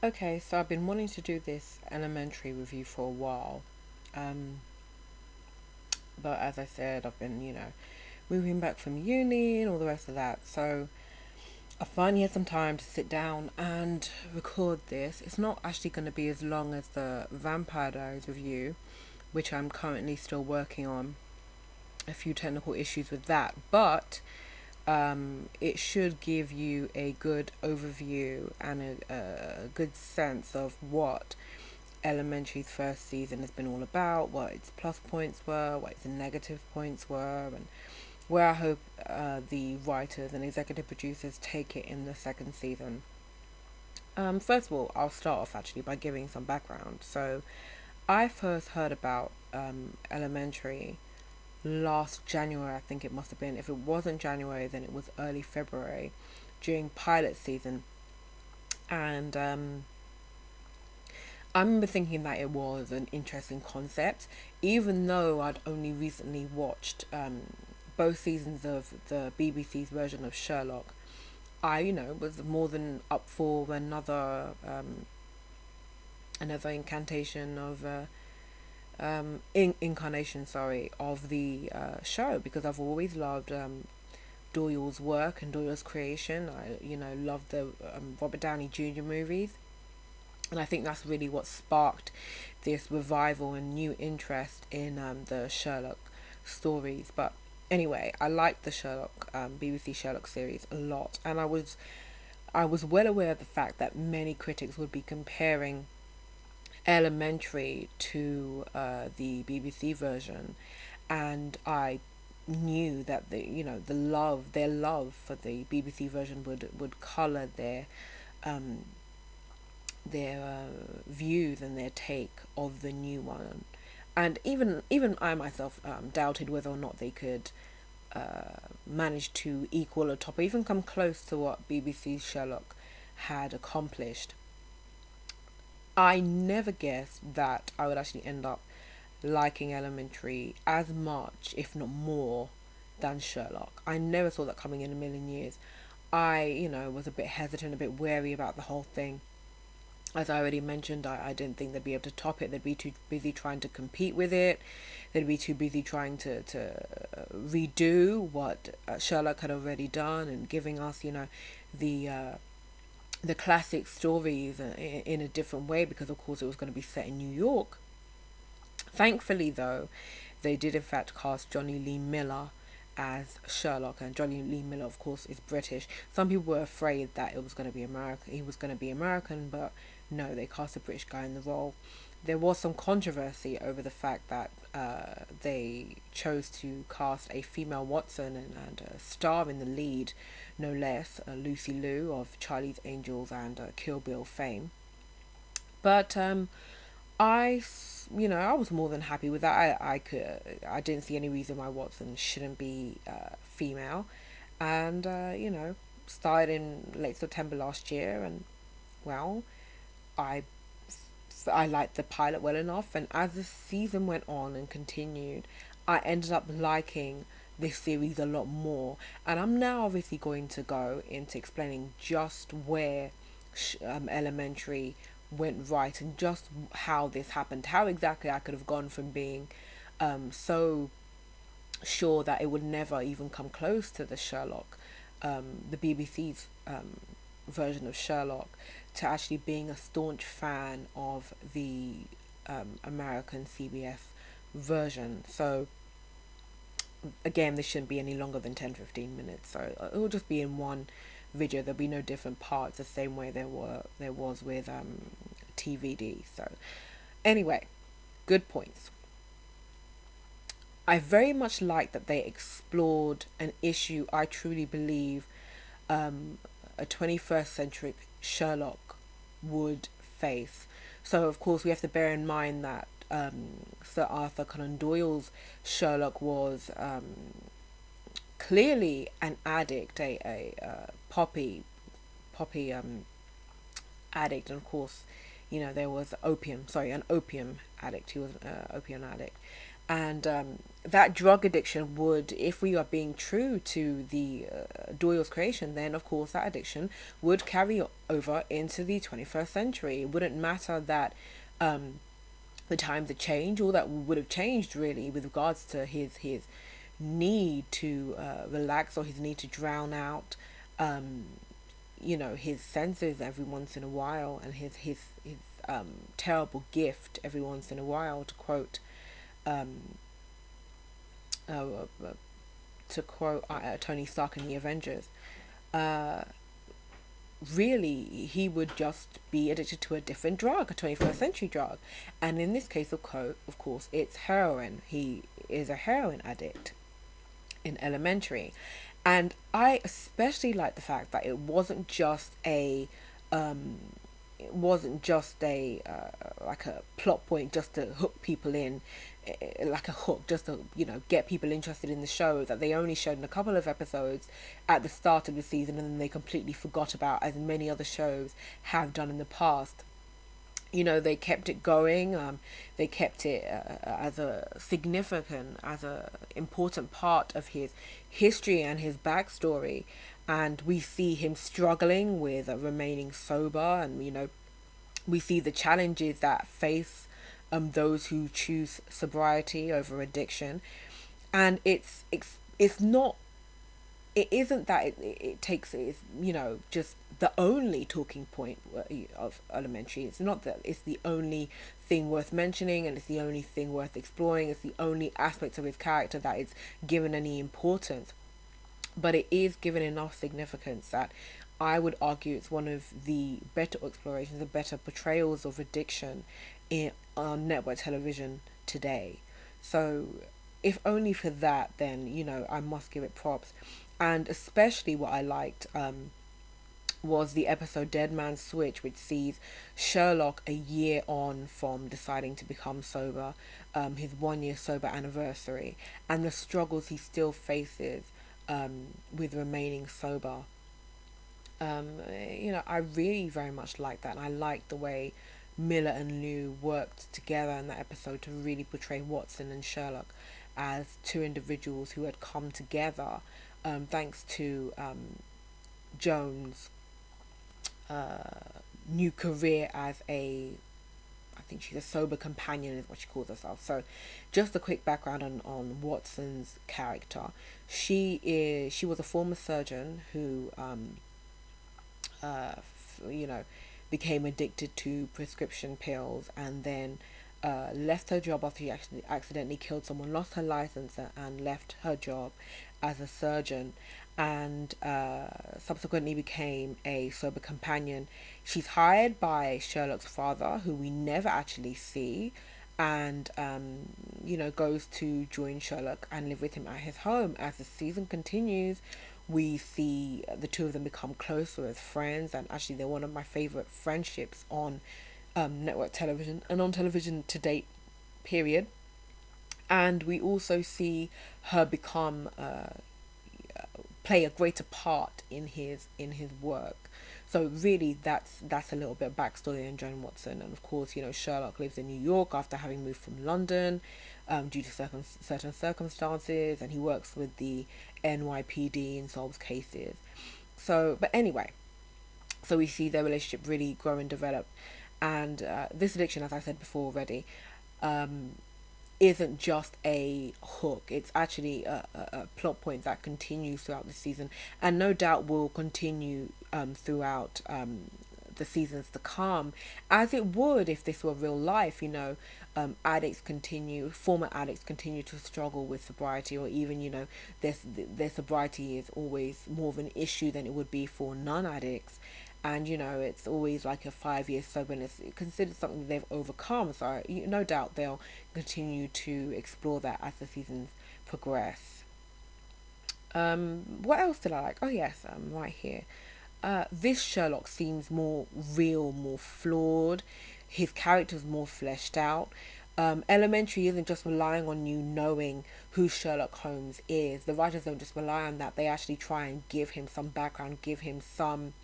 Okay, so I've been wanting to do this elementary review for a while. Um, but as I said, I've been, moving back from uni and all the rest of that. So I finally had some time to sit down and record this. It's not actually going to be as long as the Vampire Diaries review, which I'm currently still working on. A few technical issues with that, but it should give you a good overview and a good sense of what Elementary's first season has been all about, what its plus points were, what its negative points were, and where I hope the writers and executive producers take it in the second season. First of all, I'll start off actually by giving some background. So, I first heard about Elementary last January, I think it must have been. If it wasn't January, then it was early February during pilot season. And I remember thinking that it was an interesting concept, even though I'd only recently watched both seasons of the BBC's version of Sherlock. I, was more than up for another incantation of incarnation, sorry, of the show, because I've always loved Doyle's work and Doyle's creation. I, loved the Robert Downey Jr. movies, and I think that's really what sparked this revival and new interest in the Sherlock stories. But anyway, I liked the Sherlock BBC Sherlock series a lot, and I was well aware of the fact that many critics would be comparing Elementary to the BBC version, and I knew that their love for the BBC version would color um, their views and their take of the new one. And even I myself doubted whether or not they could manage to equal or top or even come close to what BBC's Sherlock had accomplished. I never guessed that I would actually end up liking Elementary as much, if not more, than Sherlock. I never saw that coming in a million years. I, was a bit hesitant, a bit wary about the whole thing. As I already mentioned, I didn't think they'd be able to top it. They'd be too busy trying to compete with it. They'd be too busy trying to redo what Sherlock had already done and giving us, the the classic stories in a different way, because of course it was going to be set in New York. Thankfully, though, they did in fact cast Johnny Lee Miller as Sherlock, and Johnny Lee Miller, of course, is British. Some people were afraid that it was going to be American. He was going to be American, but no, they cast a British guy in the role. There was some controversy over the fact that they chose to cast a female Watson and a star in the lead, no less, Lucy Liu of Charlie's Angels and Kill Bill fame. But I was more than happy with that. I didn't see any reason why Watson shouldn't be female, and started in late September last year, and well, I I liked the pilot well enough, and as the season went on and continued, I ended up liking this series a lot more. And I'm now obviously going to go into explaining just where Elementary went right and just how this happened, how exactly I could have gone from being so sure that it would never even come close to the Sherlock, the BBC's version of Sherlock, to actually being a staunch fan of the American CBS version. So again, this shouldn't be any longer than 10-15 minutes, so it will just be in one video. There'll be no different parts, the same way there was with TVD. So anyway, good points. I very much like that they explored an issue I truly believe a 21st century Sherlock would face. So, of course, we have to bear in mind that Sir Arthur Conan Doyle's Sherlock was clearly an addict, a poppy addict, and of course, there was an opium addict. He was an opium addict, And that drug addiction would, if we are being true to the Doyle's creation, then of course that addiction would carry over into the 21st century. It wouldn't matter that the times had changed. All that would have changed really with regards to his need to relax, or his need to drown out his senses every once in a while, and his terrible gift every once in a while, um, uh, uh, Tony Stark in the Avengers. Uh, Really, he would just be addicted to a different drug, a 21st century drug. And in this case, of course, it's heroin. He is a heroin addict in Elementary. And I especially like the fact that um, it wasn't just a like a plot point just to hook people in, like a hook just to get people interested in the show, that they only showed in a couple of episodes at the start of the season, and then they completely forgot about, as many other shows have done in the past. They kept it going. They kept it as a important part of his history and his backstory. And we see him struggling with remaining sober, and we see the challenges that face those who choose sobriety over addiction. And it's not, it isn't that it takes, it's just the only talking point of Elementary. It's not that it's the only thing worth mentioning, and it's the only thing worth exploring. It's the only aspect of his character that is given any importance, but it is given enough significance that I would argue it's one of the better explorations, the better portrayals of addiction on network television today. So, if only for that, then I must give it props. And especially what I liked was the episode Dead Man's Switch, which sees Sherlock a year on from deciding to become sober, his 1 year sober anniversary, and the struggles he still faces with remaining sober. I really very much like that, and I like the way Miller and Liu worked together in that episode to really portray Watson and Sherlock as two individuals who had come together thanks to Joan's new career as I think she's a sober companion is what she calls herself. So just a quick background on Watson's character. She was a former surgeon who became addicted to prescription pills, and then left her job after she actually accidentally killed someone, lost her license, and left her job as a surgeon, and subsequently became a sober companion. She's hired by Sherlock's father, who we never actually see, and goes to join Sherlock and live with him at his home. As the season continues, we see the two of them become closer as friends, and actually they're one of my favorite friendships on network television and on television to date, period. And we also see her become play a greater part in his work. So really, that's a little bit of backstory on Joan Watson. And of course, Sherlock lives in New York after having moved from London due to certain circumstances, and he works with the NYPD and solves cases. So, but anyway, so we see their relationship really grow and develop. And this addiction, as I said before already, isn't just a hook. It's actually a plot point that continues throughout the season, and no doubt will continue throughout the seasons to come, as it would if this were real life. Former addicts continue to struggle with sobriety, or even their sobriety is always more of an issue than it would be for non-addicts. And it's always like a 5 year soberness considered something they've overcome. So no doubt they'll continue to explore that as the seasons progress. What else did I like? Oh yes, right here. This Sherlock seems more real, more flawed. His character's more fleshed out. Elementary isn't just relying on you knowing who Sherlock Holmes is. The writers don't just rely on that. They actually try and give him some background, give him some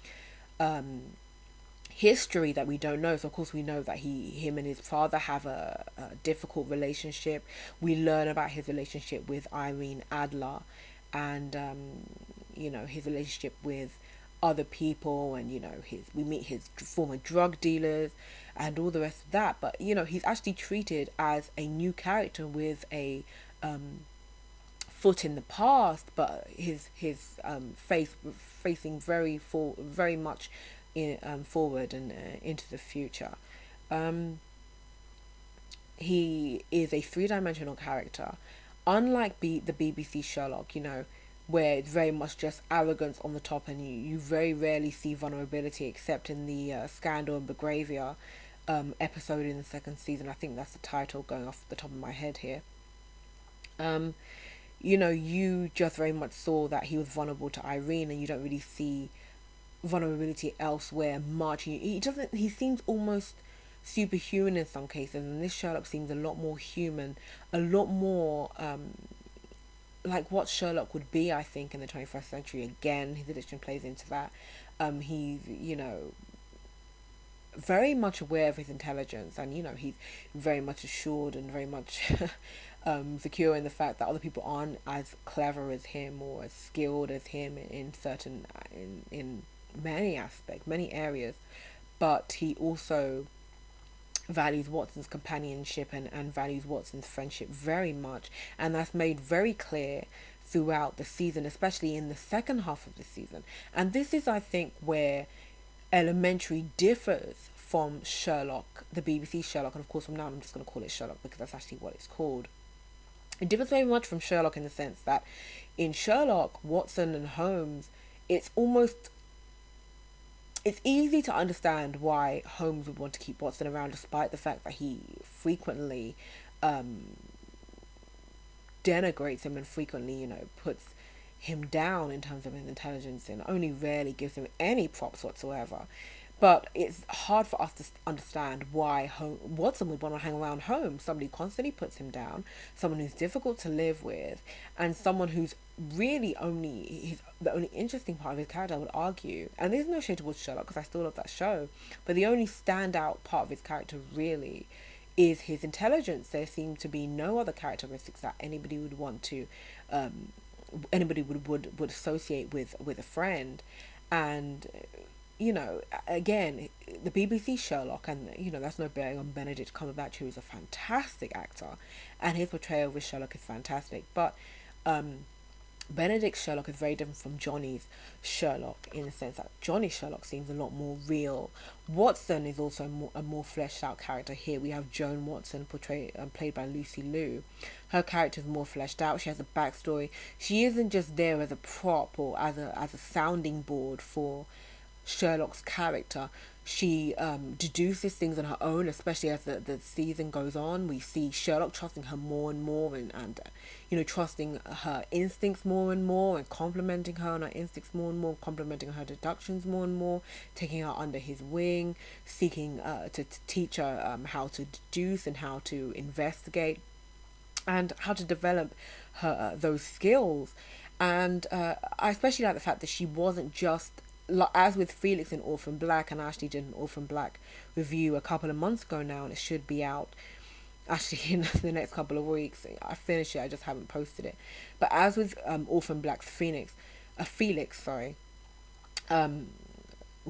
history that we don't know. So of course we know that him and his father have a difficult relationship. We learn about his relationship with Irene Adler, and his relationship with other people, and we meet his former drug dealers and all the rest of that. But he's actually treated as a new character with a foot in the past, but his face facing very much forward and into the future. Um, he is a three-dimensional character, unlike the BBC Sherlock, where it's very much just arrogance on the top, and you very rarely see vulnerability except in the Scandal and Belgravia episode in the second season. I think that's the title, going off the top of my head here. Um, you just very much saw that he was vulnerable to Irene, and you don't really see vulnerability elsewhere much. He doesn't. He seems almost superhuman in some cases, and this Sherlock seems a lot more human, a lot more like what Sherlock would be, I think, in the 21st century. Again, his addiction plays into that. He's very much aware of his intelligence, and he's very much assured and very much secure in the fact that other people aren't as clever as him or as skilled as him in certain in many aspects, many areas. But he also values Watson's companionship, and values Watson's friendship very much, and that's made very clear throughout the season, especially in the second half of the season. And this is, I think, where Elementary differs from Sherlock, the BBC Sherlock, and of course from now I'm just going to call it Sherlock because that's actually what it's called. It differs very much from Sherlock in the sense that in Sherlock, Watson and Holmes, it's easy to understand why Holmes would want to keep Watson around, despite the fact that he frequently denigrates him and frequently, puts him down in terms of his intelligence, and only rarely gives him any props whatsoever. But it's hard for us to understand why Watson would want to hang around Holmes, somebody who constantly puts him down, someone who's difficult to live with, and someone who's really the only interesting part of his character, I would argue. And there's no shade towards Sherlock because I still love that show, but the only standout part of his character really is his intelligence. There seem to be no other characteristics that anybody would want to anybody would associate with a friend. And again, the BBC Sherlock, and that's no bearing on Benedict Cumberbatch, who is a fantastic actor, and his portrayal of Sherlock is fantastic. But Benedict's Sherlock is very different from Johnny's Sherlock, in the sense that Johnny's Sherlock seems a lot more real. Watson is also a more fleshed out character. Here we have Joan Watson, played by Lucy Liu. Her character is more fleshed out. She has a backstory. She isn't just there as a prop or as a sounding board for Sherlock's character. She deduces things on her own, especially as the season goes on. We see Sherlock trusting her more and more, and trusting her instincts more and more, and complimenting her on her instincts more and more, complimenting her deductions more and more, taking her under his wing, seeking to teach her how to deduce and how to investigate, and how to develop her those skills. And I especially like the fact that she wasn't just, as with Felix in Orphan Black, and I actually did an Orphan Black review a couple of months ago now, and it should be out actually in the next couple of weeks. I finished it, I just haven't posted it. But as with Orphan Black Felix,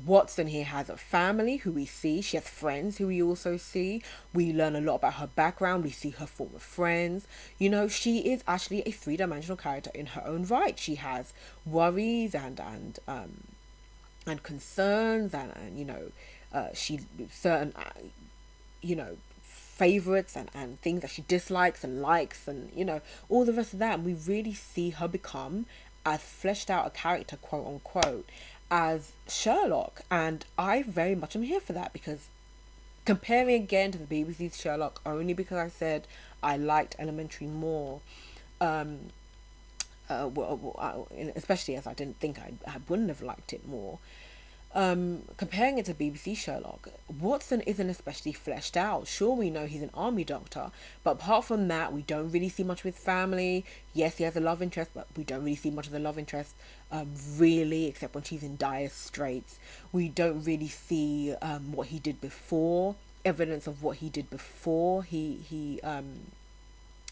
Watson here has a family who we see. She has friends who we also see. We learn a lot about her background. We see her former friends. She is actually a three-dimensional character in her own right. She has worries and concerns, and she certain favorites and things that she dislikes and likes, and all the rest of that. And we really see her become as fleshed out a character, quote unquote, as Sherlock. And I very much am here for that, because comparing again to the BBC's Sherlock, only because I said I liked Elementary more, especially as I didn't think I wouldn't have liked it more. Comparing it to BBC Sherlock, Watson isn't especially fleshed out. Sure, we know he's an army doctor, but apart from that, we don't really see much of his family. Yes, he has a love interest, but we don't really see much of the love interest, really, except when she's in dire straits. We don't really see what he did before, evidence of what he did before he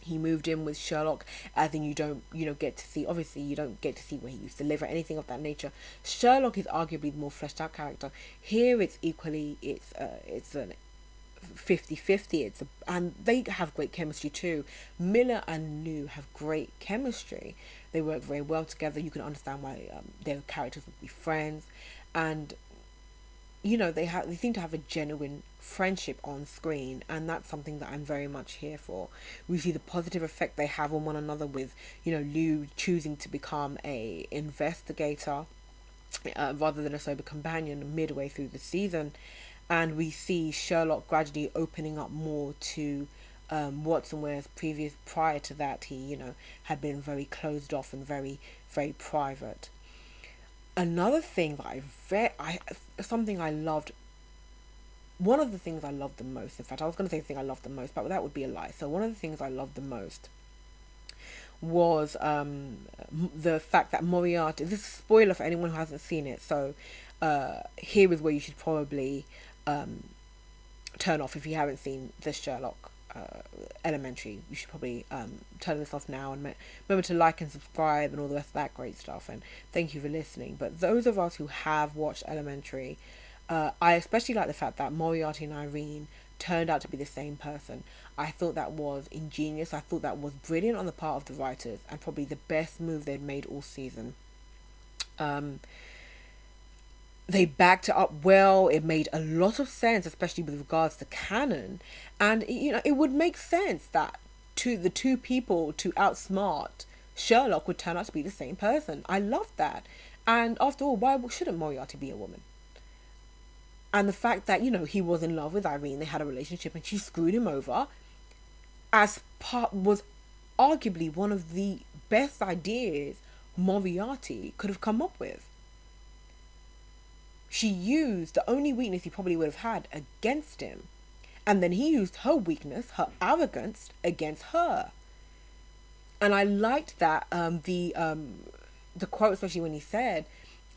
moved in with Sherlock, as in you don't get to see, obviously you don't get to see where he used to live or anything of that nature. Sherlock is arguably the more fleshed out character. Here it's equally, it's a 50-50. And they have great chemistry too. Miller and Liu have great chemistry. They work very well together. You can understand why their characters would be friends, and they seem to have a genuine friendship on screen, and that's something that I'm very much here for. We see the positive effect they have on one another, with Liu choosing to become a investigator rather than a sober companion midway through the season, and we see Sherlock gradually opening up more to Watson, whereas prior to that he had been very closed off and very, very private. Another thing that something I loved, one of the things I loved the most, in fact I was going to say the thing I loved the most, but that would be a lie. So one of the things I loved the most was the fact that Moriarty, this is a spoiler for anyone who hasn't seen it, so here is where you should probably turn off if you haven't seen the Sherlock Elementary. You should probably turn this off now, and remember to like and subscribe and all the rest of that great stuff, and thank you for listening. But those of us who have watched Elementary, I especially like the fact that Moriarty and Irene turned out to be the same person. I thought that was ingenious. I thought that was brilliant on the part of the writers, and probably the best move they'd made all season. They backed it up well. It made a lot of sense, especially with regards to canon, and it would make sense that the two people to outsmart Sherlock would turn out to be the same person. I loved that, and after all, why shouldn't Moriarty be a woman? And the fact that he was in love with Irene, they had a relationship, and she screwed him over, was arguably one of the best ideas Moriarty could have come up with. She used the only weakness he probably would have had against him, and then he used her weakness, her arrogance, against her. And I liked that the quote, especially when he said,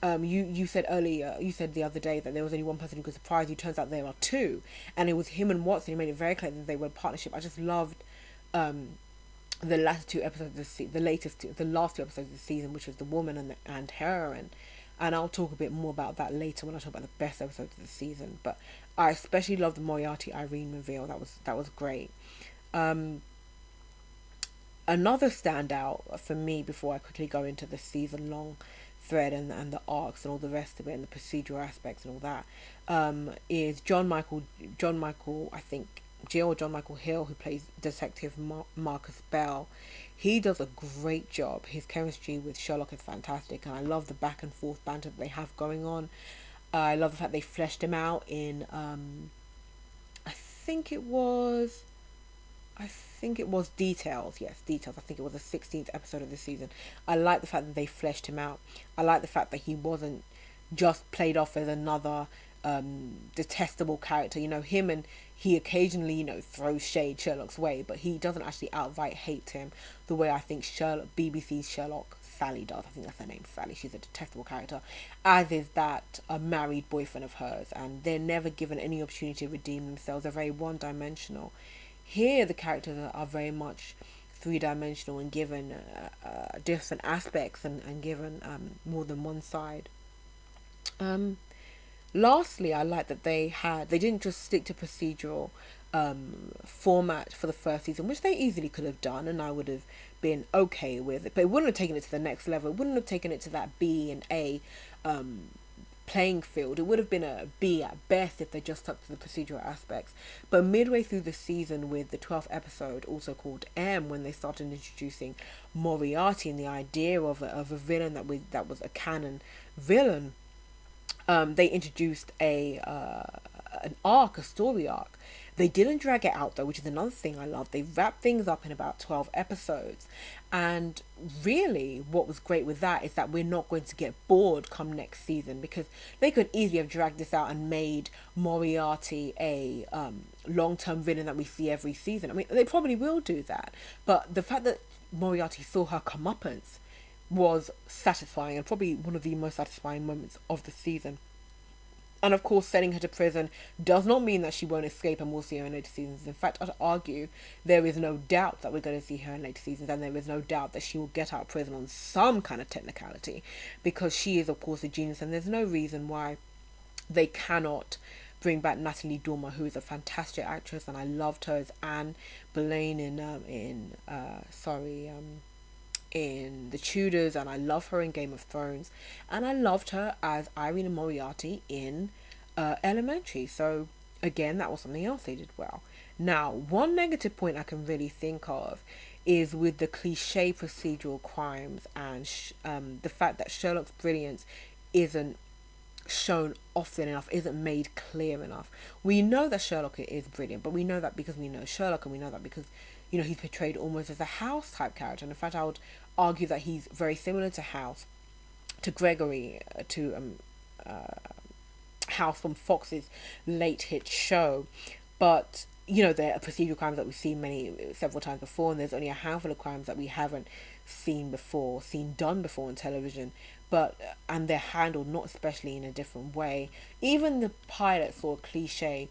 you said earlier, you said the other day that there was only one person who could surprise you. Turns out there are two, and it was him and Watson. He made it very clear that they were a partnership. I just loved the last two episodes of the last two episodes of the season, which was the woman and heroine. And I'll talk a bit more about that later when I talk about the best episodes of the season. But I especially loved the Moriarty Irene reveal. That was great. Another standout for me, before I quickly go into the season long thread and the arcs and all the rest of it and the procedural aspects and all that, is John Michael, I think, Jill or John Michael Hill, who plays Detective Marcus Bell. He does a great job. His chemistry with Sherlock is fantastic, and I love the back and forth banter that they have going on. I love the fact they fleshed him out in I think it was Details. Yes, Details. I think it was the 16th episode of the season. I like the fact that they fleshed him out. I like the fact that he wasn't just played off as another detestable character. Him, and he occasionally throws shade Sherlock's way, but he doesn't actually outright hate him the way I think BBC's Sherlock, Sally, does. I think that's her name, Sally. She's a detestable character, as is that a married boyfriend of hers, and they're never given any opportunity to redeem themselves. They're very one-dimensional. Here the characters are very much three-dimensional and given different aspects and given more than one side. Lastly, I like that they didn't just stick to procedural format for the first season, which they easily could have done, and I would have been okay with it, but it wouldn't have taken it to the next level. It wouldn't have taken it to that B and A playing field. It would have been a B at best if they just stuck to the procedural aspects. But midway through the season, with the 12th episode, also called M, when they started introducing Moriarty and the idea of a villain that was a canon villain, they introduced a an arc, a story arc. They didn't drag it out though, which is another thing I love. They wrapped things up in about 12 episodes. And really, what was great with that is that we're not going to get bored come next season, because they could easily have dragged this out and made Moriarty a long-term villain that we see every season. I mean, they probably will do that. But the fact that Moriarty saw her comeuppance was satisfying, and probably one of the most satisfying moments of the season. And of course, sending her to prison does not mean that she won't escape and we'll see her in later seasons. In fact, I'd argue there is no doubt that we're going to see her in later seasons, and there is no doubt that she will get out of prison on some kind of technicality, because she is, of course, a genius, and there's no reason why they cannot bring back Natalie Dormer, who is a fantastic actress, and I loved her as Anne Boleyn in The Tudors, and I love her in Game of Thrones, and I loved her as Irene Moriarty in Elementary. So again, that was something else they did well. Now, one negative point I can really think of is with the cliche procedural crimes and the fact that Sherlock's brilliance isn't shown often enough, isn't made clear enough. We know that Sherlock is brilliant, but we know that because we know Sherlock, and we know that because, you know, he's portrayed almost as a House type character. And in fact, I would argue that he's very similar to House, to Gregory, to House from Fox's late hit show. But, you know, there are procedural crimes that we've seen several times before, and there's only a handful of crimes that we haven't seen done before on television. And they're handled not especially in a different way. Even the pilot saw a cliche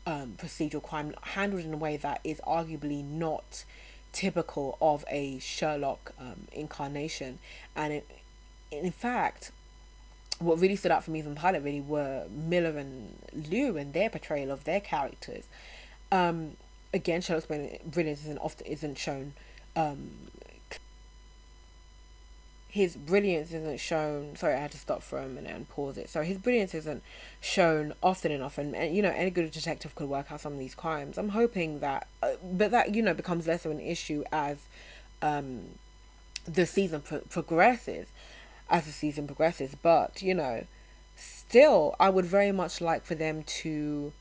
procedural crime handled in a way that is arguably not typical of a Sherlock incarnation. And in fact, what really stood out for me from the pilot really were Miller and Liu and their portrayal of their characters. Again, Sherlock's brilliance isn't shown. His brilliance isn't shown. Sorry, I had to stop for a minute and pause it. So his brilliance isn't shown often enough, and you know, any good detective could work out some of these crimes. I'm hoping that, but that, you know, becomes less of an issue as the season progresses. As the season progresses, but you know, still, I would very much like for them to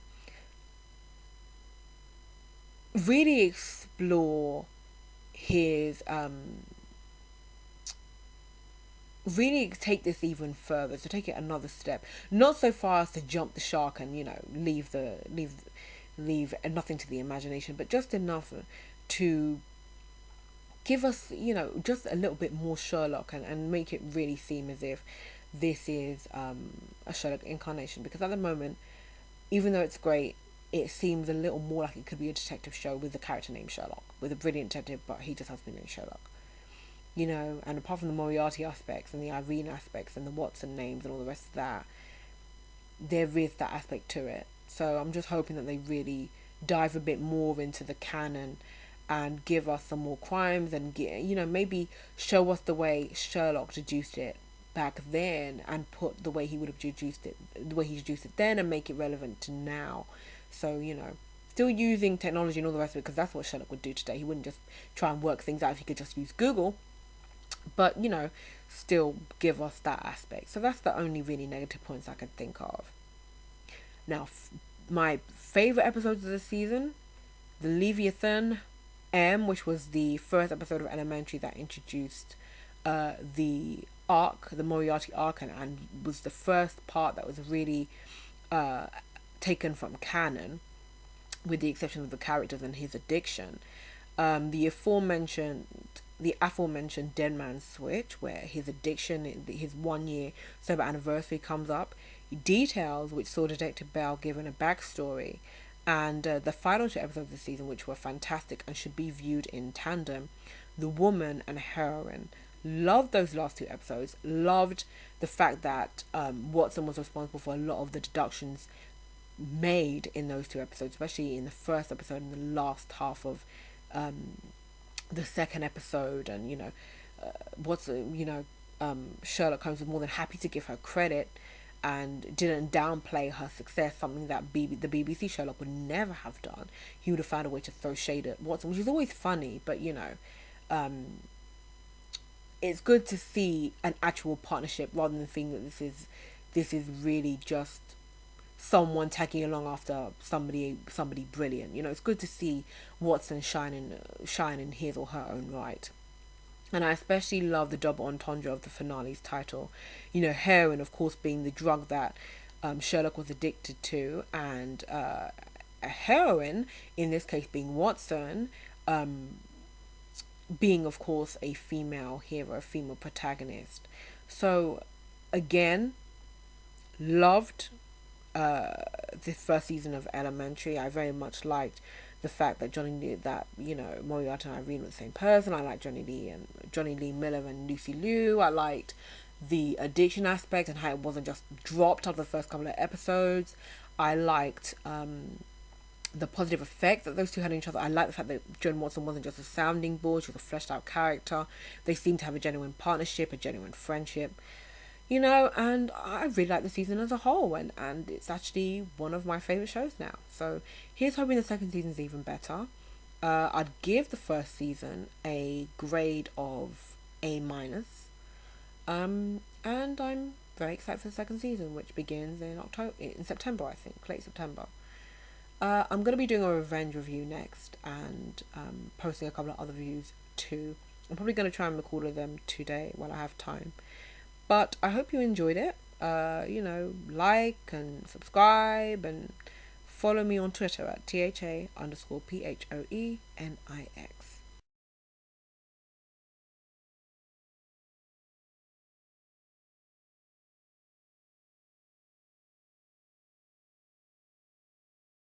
really explore his really take this even further, to take it another step, not so far as to jump the shark and, you know, leave nothing to the imagination, but just enough to give us, you know, just a little bit more Sherlock, and make it really seem as if this is a Sherlock incarnation. Because at the moment, even though it's great, it seems a little more like it could be a detective show with a character named Sherlock, with a brilliant detective, but he just has to be named Sherlock. You know, and apart from the Moriarty aspects and the Irene aspects and the Watson names and all the rest of that, there is that aspect to it. So I'm just hoping that they really dive a bit more into the canon and give us some more crimes, and you know, maybe show us the way Sherlock deduced it back then, and put the way he would have deduced it, the way he deduced it then, and make it relevant to now. So, you know, still using technology and all the rest of it, because that's what Sherlock would do today. He wouldn't just try and work things out if he could just use Google. But, you know, still give us that aspect. So that's the only really negative points I can think of. Now, my favourite episodes of the season, the Leviathan M, which was the first episode of Elementary that introduced the arc, the Moriarty arc, and was the first part that was really taken from canon, with the exception of the characters and his addiction. The aforementioned Dead Man's Switch, where his addiction, his 1 year sober anniversary comes up, details which saw Detective Bell given a backstory, and the final 2 episodes of the season, which were fantastic and should be viewed in tandem, The Woman and Heroine. Loved those last 2 episodes. Loved the fact that Watson was responsible for a lot of the deductions made in those 2 episodes, especially in the first episode and the last half of the second episode. And, you know, Sherlock Holmes was more than happy to give her credit and didn't downplay her success, something that the BBC Sherlock would never have done. He would have found a way to throw shade at Watson, which is always funny, but, you know, it's good to see an actual partnership rather than thinking that this is really just someone tagging along after somebody brilliant. You know, it's good to see Watson shine in his or her own right. And I especially love the double entendre of the finale's title. You know, heroin, of course, being the drug that Sherlock was addicted to, and a heroine, in this case being Watson, being, of course, a female hero, a female protagonist. So, again, loved this first season of Elementary. I very much liked the fact that Moriarty and Irene were the same person. I liked Johnny Lee Miller and Lucy Liu. I liked the addiction aspect and how it wasn't just dropped after the first couple of episodes. I liked the positive effect that those two had on each other. I like the fact that Joan Watson wasn't just a sounding board, she was a fleshed out character. They seemed to have a genuine partnership, a genuine friendship. You know, and I really like the season as a whole, and it's actually one of my favourite shows now. So here's hoping the second season's even better. I'd give the first season a grade of A minus. And I'm very excited for the second season, which begins in September, I think, late September. I'm going to be doing a revenge review next, and posting a couple of other reviews too. I'm probably going to try and record them today while I have time. But I hope you enjoyed it. Like and subscribe and follow me on Twitter at THA_PHOENIX.